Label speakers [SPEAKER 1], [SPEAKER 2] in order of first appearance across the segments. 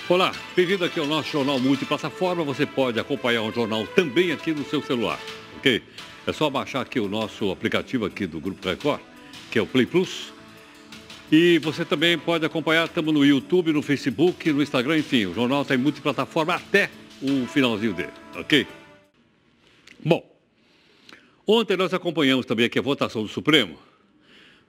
[SPEAKER 1] Olá, bem-vindo aqui ao nosso Jornal Multiplataforma. Você pode acompanhar o jornal também aqui no seu celular, ok? É só baixar aqui o nosso aplicativo aqui do Grupo Record, que é o Play Plus. E você também pode acompanhar, estamos no YouTube, no Facebook, no Instagram, enfim, o jornal está em multiplataforma até o finalzinho dele, ok? Bom, ontem nós acompanhamos também aqui a votação do Supremo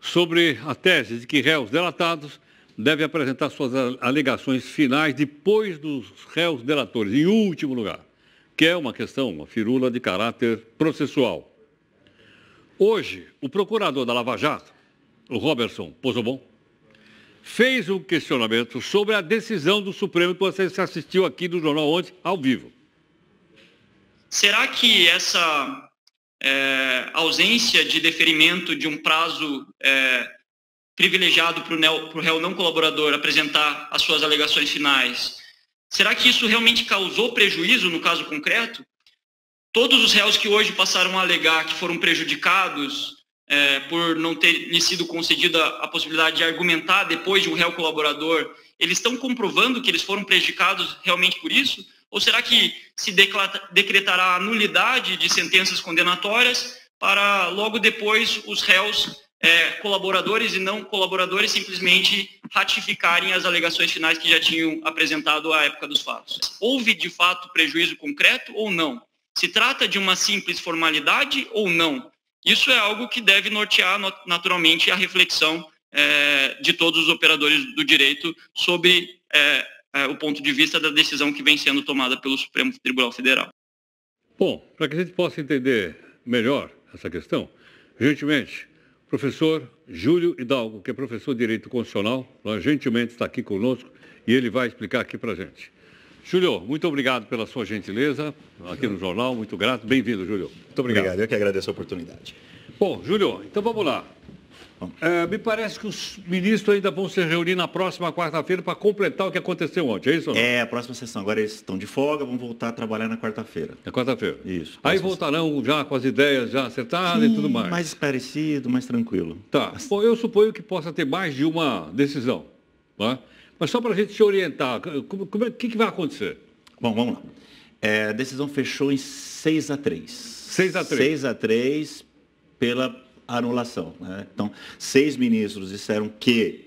[SPEAKER 1] sobre a tese de que réus delatados devem apresentar suas alegações finais depois dos réus delatores, em último lugar, que é uma questão, uma firula de caráter processual. Hoje, o procurador da Lava Jato, o Robertson Pozobon, fez um questionamento sobre a decisão do Supremo que você assistiu aqui no jornal ontem, ao vivo.
[SPEAKER 2] Será que essa ausência de deferimento de um prazo privilegiado para o réu não colaborador apresentar as suas alegações finais, será que isso realmente causou prejuízo no caso concreto? Todos os réus que hoje passaram a alegar que foram prejudicados por não ter lhe sido concedida a possibilidade de argumentar depois de um réu colaborador, eles estão comprovando que eles foram prejudicados realmente por isso? Ou será que se decretará a nulidade de sentenças condenatórias para logo depois os réus colaboradores e não colaboradores simplesmente ratificarem as alegações finais que já tinham apresentado à época dos fatos? Houve de fato prejuízo concreto ou não? Se trata de uma simples formalidade ou não? Isso é algo que deve nortear naturalmente a reflexão de todos os operadores do direito sobre o ponto de vista da decisão que vem sendo tomada pelo Supremo Tribunal Federal.
[SPEAKER 1] Bom, para que a gente possa entender melhor essa questão, gentilmente, professor Júlio Hidalgo, que é professor de Direito Constitucional, gentilmente está aqui conosco e ele vai explicar aqui para a gente. Júlio, muito obrigado pela sua gentileza aqui no jornal, muito grato. Bem-vindo, Júlio. Muito obrigado.
[SPEAKER 3] Eu que agradeço a oportunidade.
[SPEAKER 1] Bom, Júlio, então vamos lá. Me parece que os ministros ainda vão se reunir na próxima quarta-feira para completar o que aconteceu ontem, é isso ou não?
[SPEAKER 3] É, a próxima sessão. Agora eles estão de folga, vão voltar a trabalhar na quarta-feira.
[SPEAKER 1] Na quarta-feira?
[SPEAKER 3] Isso.
[SPEAKER 1] Aí voltarão já com as ideias já acertadas e tudo mais.
[SPEAKER 3] Mais parecido, mais tranquilo.
[SPEAKER 1] Tá. Bom, eu suponho que possa ter mais de uma decisão, não é? Mas só para a gente se orientar, o que vai acontecer?
[SPEAKER 3] Bom, vamos lá. A decisão fechou em 6-3.
[SPEAKER 1] 6-3.
[SPEAKER 3] 6-3 pela anulação, né? Então, 6 ministros disseram que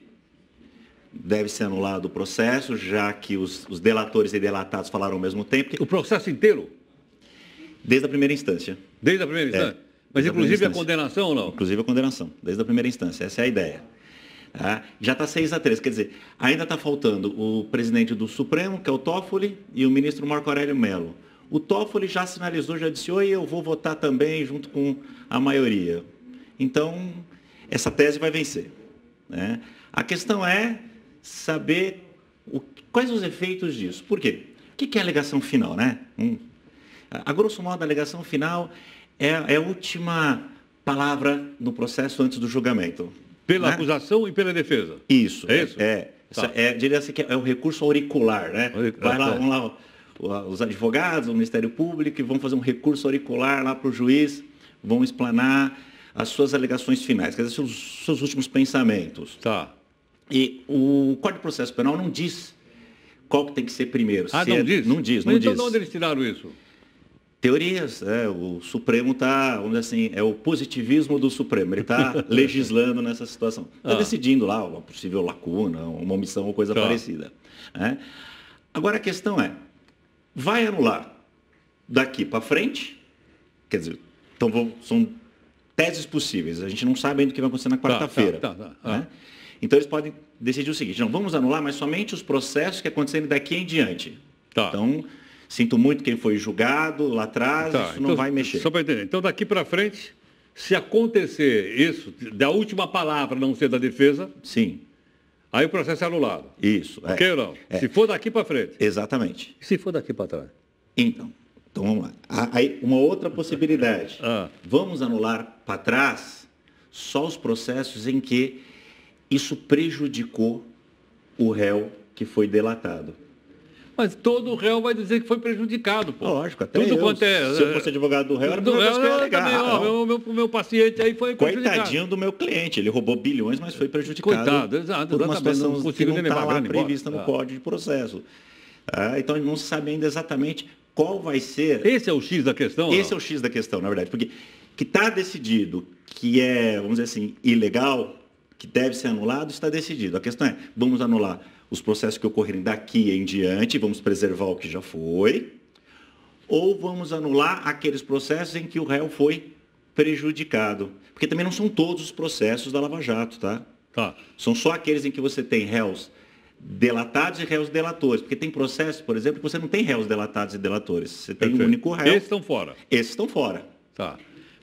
[SPEAKER 3] deve ser anulado o processo, já que os delatores e delatados falaram ao mesmo tempo.
[SPEAKER 1] O processo inteiro?
[SPEAKER 3] Desde a primeira instância.
[SPEAKER 1] Desde a primeira instância? Mas inclusive a condenação ou não?
[SPEAKER 3] Inclusive a condenação, desde a primeira instância. Essa é a ideia. Já está 6-3, quer dizer, ainda está faltando o presidente do Supremo, que é o Toffoli, e o ministro Marco Aurélio Mello. O Toffoli já sinalizou, já disse, oi, eu vou votar também junto com a maioria. Então, essa tese vai vencer, né? A questão é saber quais os efeitos disso. Por quê? O que é a alegação final, né? A grosso modo, a alegação final é a última palavra no processo antes do julgamento.
[SPEAKER 1] Pela
[SPEAKER 3] né?
[SPEAKER 1] acusação e pela defesa.
[SPEAKER 3] Isso.
[SPEAKER 1] É isso?
[SPEAKER 3] Tá. Diria assim que é o recurso auricular, né? Vão lá os advogados, o Ministério Público, e vão fazer um recurso auricular lá para o juiz, vão explanar as suas alegações finais, quer dizer, seus últimos pensamentos.
[SPEAKER 1] Tá.
[SPEAKER 3] E o Código de Processo Penal não diz qual que tem que ser primeiro.
[SPEAKER 1] Não diz?
[SPEAKER 3] Não diz,
[SPEAKER 1] Mas
[SPEAKER 3] não
[SPEAKER 1] então
[SPEAKER 3] diz.
[SPEAKER 1] de onde eles tiraram isso?
[SPEAKER 3] Teorias, o Supremo está, vamos dizer assim, é o positivismo do Supremo, ele está legislando nessa situação. Está decidindo lá uma possível lacuna, uma omissão ou coisa parecida. Né? Agora a questão é, vai anular daqui para frente? Quer dizer, então são teses possíveis, a gente não sabe ainda o que vai acontecer na quarta-feira. Né? Então eles podem decidir o seguinte, não, vamos anular, mas somente os processos que acontecerem daqui em diante.
[SPEAKER 1] Tá.
[SPEAKER 3] Então, sinto muito quem foi julgado lá atrás, isso não vai mexer.
[SPEAKER 1] Só para entender. Então, daqui para frente, se acontecer isso, da última palavra não ser da defesa...
[SPEAKER 3] Sim.
[SPEAKER 1] Aí o processo é anulado.
[SPEAKER 3] Isso.
[SPEAKER 1] Ok ou não? Se for daqui para frente.
[SPEAKER 3] Exatamente.
[SPEAKER 1] E se for daqui para trás?
[SPEAKER 3] Então vamos lá. Aí, uma outra possibilidade. Vamos anular para trás só os processos em que isso prejudicou o réu que foi delatado.
[SPEAKER 1] Mas todo réu vai dizer que foi prejudicado, pô.
[SPEAKER 3] Lógico, até
[SPEAKER 1] tudo
[SPEAKER 3] eu,
[SPEAKER 1] quanto
[SPEAKER 3] se eu fosse advogado do réu, era a primeira coisa que eu ia alegar.
[SPEAKER 1] O meu paciente aí foi prejudicado.
[SPEAKER 3] Coitadinho do meu cliente, ele roubou bilhões, mas foi prejudicado.
[SPEAKER 1] Coitado, exato.
[SPEAKER 3] Por uma situação que não está lá
[SPEAKER 1] grande
[SPEAKER 3] prevista no Código de Processo. Então, não se sabe ainda exatamente qual vai ser...
[SPEAKER 1] Esse é o X da questão?
[SPEAKER 3] Esse é o X da questão, na verdade. Porque que está decidido que é, vamos dizer assim, ilegal, que deve ser anulado, está decidido. A questão é, vamos anular os processos que ocorrerem daqui em diante, vamos preservar o que já foi, ou vamos anular aqueles processos em que o réu foi prejudicado. Porque também não são todos os processos da Lava Jato, tá? São só aqueles em que você tem réus delatados e réus delatores. Porque tem processos, por exemplo, que você não tem réus delatados e delatores. Você tem um único réu.
[SPEAKER 1] Esses estão fora.
[SPEAKER 3] Esses estão fora.
[SPEAKER 1] Tá.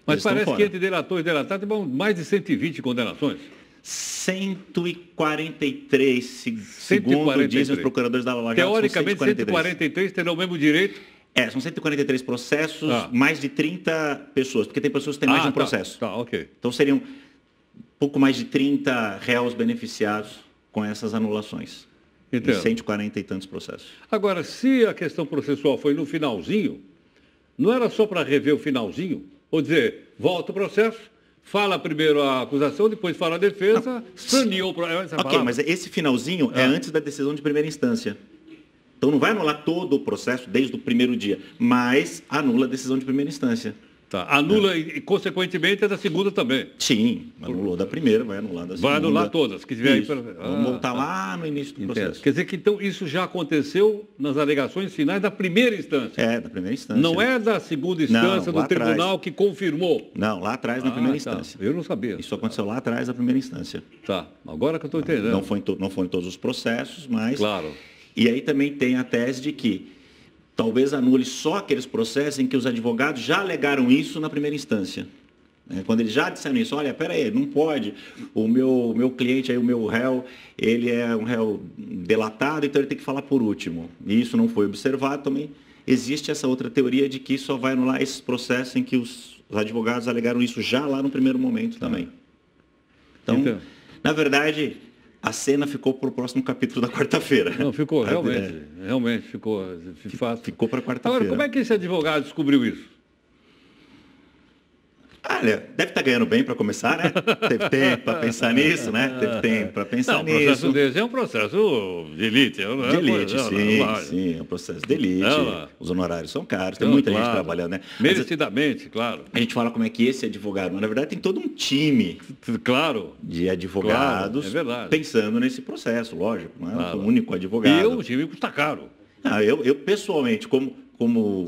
[SPEAKER 1] Mas parece que entre delatores e delatados tem mais de 120 condenações.
[SPEAKER 3] 143, segundo dizem os procuradores da Lava Jato.
[SPEAKER 1] Teoricamente, 143 terão o mesmo direito.
[SPEAKER 3] São 143 processos, mais de 30 pessoas, porque tem pessoas que têm mais de um processo.
[SPEAKER 1] Ok.
[SPEAKER 3] Então seriam um pouco mais de 30 réus beneficiados com essas anulações. Em 140 e tantos processos.
[SPEAKER 1] Agora, se a questão processual foi no finalzinho, não era só para rever o finalzinho? Ou dizer, volta o processo, fala primeiro a acusação, depois fala a defesa, saneou o processo.
[SPEAKER 3] Ok, mas esse finalzinho é antes da decisão de primeira instância. Então não vai anular todo o processo desde o primeiro dia, mas anula a decisão de primeira instância.
[SPEAKER 1] Tá. Anula e, consequentemente, a da segunda também.
[SPEAKER 3] Sim, anulou da primeira, vai anular da segunda.
[SPEAKER 1] Vai anular todas, que tiver aí.
[SPEAKER 3] Vamos voltar lá no início do processo.
[SPEAKER 1] Quer dizer que, então, isso já aconteceu nas alegações finais da primeira instância.
[SPEAKER 3] Da primeira instância.
[SPEAKER 1] Não é da segunda instância do tribunal que confirmou.
[SPEAKER 3] Não, lá atrás, na primeira instância.
[SPEAKER 1] Eu não sabia.
[SPEAKER 3] Isso aconteceu lá atrás, na primeira instância.
[SPEAKER 1] Tá, agora que eu estou entendendo.
[SPEAKER 3] Não foi em todos os processos, mas...
[SPEAKER 1] Claro.
[SPEAKER 3] E aí também tem a tese de que talvez anule só aqueles processos em que os advogados já alegaram isso na primeira instância. Quando eles já disseram isso, olha, peraí, não pode, o meu cliente, aí, o meu réu, ele é um réu delatado, então ele tem que falar por último. E isso não foi observado também. Existe essa outra teoria de que só vai anular esses processos em que os advogados alegaram isso já lá no primeiro momento também. Então, na verdade... A cena ficou para o próximo capítulo da quarta-feira.
[SPEAKER 1] Não, ficou, realmente ficou.
[SPEAKER 3] Ficou para quarta-feira.
[SPEAKER 1] Agora, como é que esse advogado descobriu isso?
[SPEAKER 3] Olha, deve estar ganhando bem para começar, né? Teve tempo para pensar nisso, né? Teve tempo para pensar nisso. O processo
[SPEAKER 1] desse é um processo de elite.
[SPEAKER 3] De elite, sim, é um processo de elite. Os honorários são caros, tem muita gente trabalhando, né?
[SPEAKER 1] Merecidamente, claro.
[SPEAKER 3] A gente fala como é que esse advogado, mas na verdade tem todo um time de advogados pensando nesse processo, lógico, não é um único advogado.
[SPEAKER 1] E o time custa caro.
[SPEAKER 3] Eu pessoalmente, como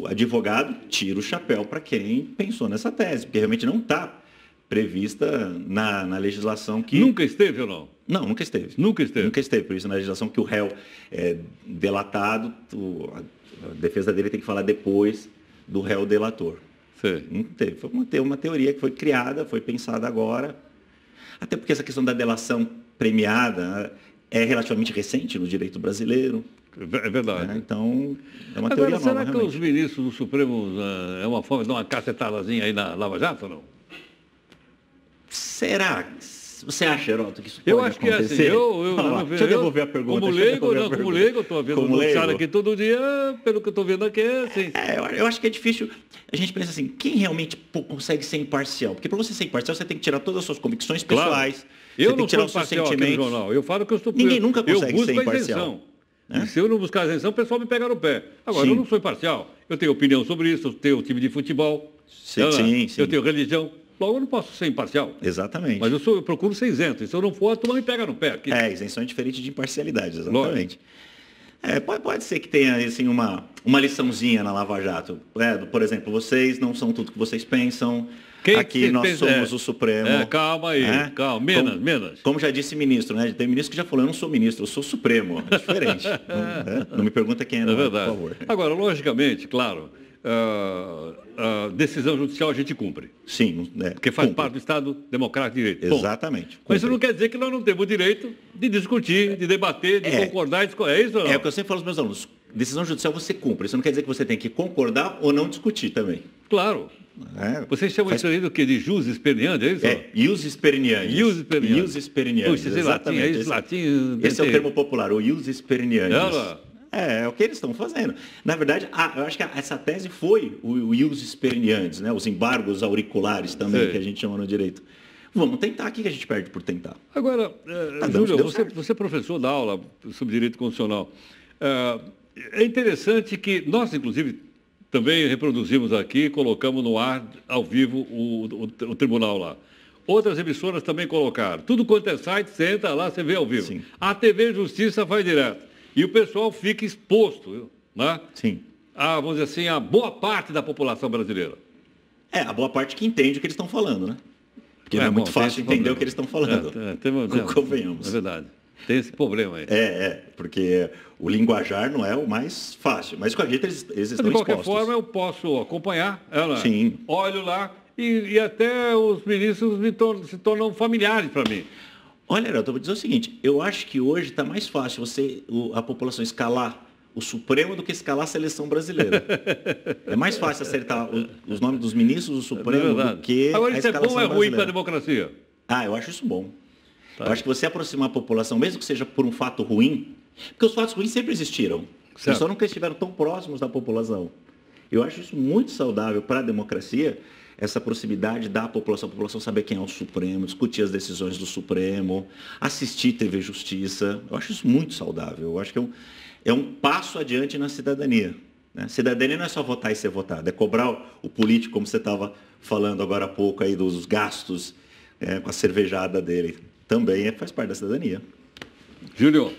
[SPEAKER 3] advogado, tiro o chapéu para quem pensou nessa tese, porque realmente não está prevista na legislação que...
[SPEAKER 1] Nunca esteve ou não?
[SPEAKER 3] Não, nunca esteve.
[SPEAKER 1] Nunca esteve?
[SPEAKER 3] Nunca esteve, por isso na legislação que o réu é delatado, a defesa dele tem que falar depois do réu delator.
[SPEAKER 1] Sim.
[SPEAKER 3] Não teve. Foi uma teoria que foi criada, foi pensada agora, até porque essa questão da delação premiada é relativamente recente no direito brasileiro.
[SPEAKER 1] É verdade.
[SPEAKER 3] Então, é uma teoria nova,
[SPEAKER 1] será que os ministros do Supremo é uma forma de dar uma cacetadazinha aí na Lava Jato ou não?
[SPEAKER 3] Será? Você acha, Heródoto, que isso pode acontecer?
[SPEAKER 1] Eu acho que é assim.
[SPEAKER 3] Deixa eu devolver a pergunta.
[SPEAKER 1] Como leigo, eu estou vendo o noticiário aqui todo dia, pelo que eu estou vendo aqui, é assim.
[SPEAKER 3] Eu acho que é difícil. A gente pensa assim, quem realmente consegue ser imparcial? Porque para você ser imparcial, você tem que tirar todas as suas convicções pessoais.
[SPEAKER 1] Eu não sou imparcial aqui no jornal. Eu falo que eu estou...
[SPEAKER 3] Ninguém nunca consegue ser imparcial.
[SPEAKER 1] E se eu não buscar a isenção, o pessoal me pega no pé. Agora, eu não sou imparcial. Eu tenho opinião sobre isso, eu tenho time de futebol.
[SPEAKER 3] Sim.
[SPEAKER 1] Eu tenho religião. Logo, eu não posso ser imparcial.
[SPEAKER 3] Exatamente.
[SPEAKER 1] Mas eu procuro ser isento. E se eu não for, a turma me pega no pé. Aqui.
[SPEAKER 3] Isenção é diferente de imparcialidade, exatamente. Pode ser que tenha assim, uma liçãozinha na Lava Jato. Por exemplo, vocês não são tudo que vocês pensam. Aqui nós somos o Supremo.
[SPEAKER 1] Calma aí, calma. Menos.
[SPEAKER 3] Como já disse ministro, né? Tem ministro que já falou, eu não sou ministro, eu sou Supremo. É diferente. Não me pergunta quem é, não,
[SPEAKER 1] verdade.
[SPEAKER 3] Por favor.
[SPEAKER 1] Agora, logicamente, claro, a decisão judicial a gente cumpre.
[SPEAKER 3] Sim.
[SPEAKER 1] Porque faz parte do Estado Democrático de Direito.
[SPEAKER 3] Exatamente.
[SPEAKER 1] Mas isso não quer dizer que nós não temos o direito de discutir, de debater, de concordar. É isso ou não?
[SPEAKER 3] É o que eu sempre falo aos meus alunos. Decisão judicial você cumpre. Isso não quer dizer que você tem que concordar ou não discutir também.
[SPEAKER 1] Claro. Vocês chamam isso aí do quê? De jus esperneandi, é isso?
[SPEAKER 3] Ius esperneandi. Ius esperneandi.
[SPEAKER 1] Puxa, esse latim,
[SPEAKER 3] esse é o termo popular, o ius esperneandi. É o que eles estão fazendo. Na verdade, eu acho que essa tese foi o ius esperneandi, né? Os embargos auriculares também, que a gente chama no direito. Vamos tentar aqui, que a gente perde por tentar.
[SPEAKER 1] Agora, Júlio, você é professor da aula sobre direito constitucional. É interessante que nós, inclusive, também reproduzimos aqui, colocamos no ar, ao vivo, o tribunal lá. Outras emissoras também colocaram. Tudo quanto é site, você entra lá, você vê ao vivo.
[SPEAKER 3] Sim.
[SPEAKER 1] A TV Justiça faz direto. E o pessoal fica exposto, né?
[SPEAKER 3] Sim.
[SPEAKER 1] Vamos dizer assim, a boa parte da população brasileira.
[SPEAKER 3] A boa parte que entende o que eles estão falando, né? Porque não é muito fácil entender o que eles estão falando. Convenhamos.
[SPEAKER 1] É verdade. Tem esse problema aí.
[SPEAKER 3] Porque o linguajar não é o mais fácil. Mas, de qualquer jeito, eles estão
[SPEAKER 1] de qualquer
[SPEAKER 3] expostos.
[SPEAKER 1] forma, eu posso acompanhar ela.
[SPEAKER 3] Sim.
[SPEAKER 1] Olho lá e até os ministros se tornam familiares para mim.
[SPEAKER 3] Olha, Heraldo, eu vou dizer o seguinte. Eu acho que hoje está mais fácil a população escalar o Supremo do que escalar a seleção brasileira. É mais fácil acertar os nomes dos ministros do Supremo do que
[SPEAKER 1] agora,
[SPEAKER 3] a
[SPEAKER 1] isso
[SPEAKER 3] escalação
[SPEAKER 1] é bom ou é ruim para a
[SPEAKER 3] brasileira.
[SPEAKER 1] democracia?
[SPEAKER 3] Eu acho isso bom.
[SPEAKER 1] Tá.
[SPEAKER 3] Eu acho que você aproximar a população, mesmo que seja por um fato ruim, porque os fatos ruins sempre existiram. Eles só nunca estiveram tão próximos da população. Eu acho isso muito saudável para a democracia, essa proximidade da população, a população saber quem é o Supremo, discutir as decisões do Supremo, assistir TV Justiça. Eu acho isso muito saudável. Eu acho que é um passo adiante na cidadania. Né? Cidadania não é só votar e ser votado, é cobrar o político, como você estava falando agora há pouco, aí dos gastos com a cervejada dele. Também faz parte da cidadania.
[SPEAKER 1] Júlio,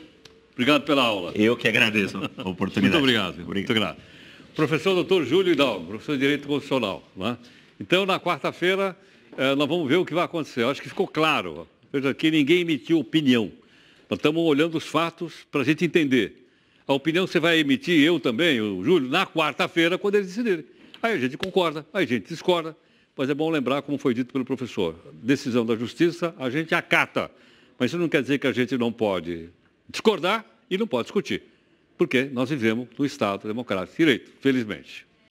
[SPEAKER 1] obrigado pela aula.
[SPEAKER 3] Eu que agradeço a oportunidade.
[SPEAKER 1] Muito obrigado. Muito obrigado. Professor Dr. Júlio Hidalgo, professor de Direito Constitucional. Né? Então, na quarta-feira, nós vamos ver o que vai acontecer. Eu acho que ficou claro. Veja aqui, ninguém emitiu opinião. Nós estamos olhando os fatos para a gente entender. A opinião você vai emitir, eu também, o Júlio, na quarta-feira, quando eles decidirem. Aí a gente concorda, aí a gente discorda. Mas é bom lembrar, como foi dito pelo professor, decisão da Justiça, a gente acata. Mas isso não quer dizer que a gente não pode discordar e não pode discutir. Porque nós vivemos no Estado democrático de direito, felizmente.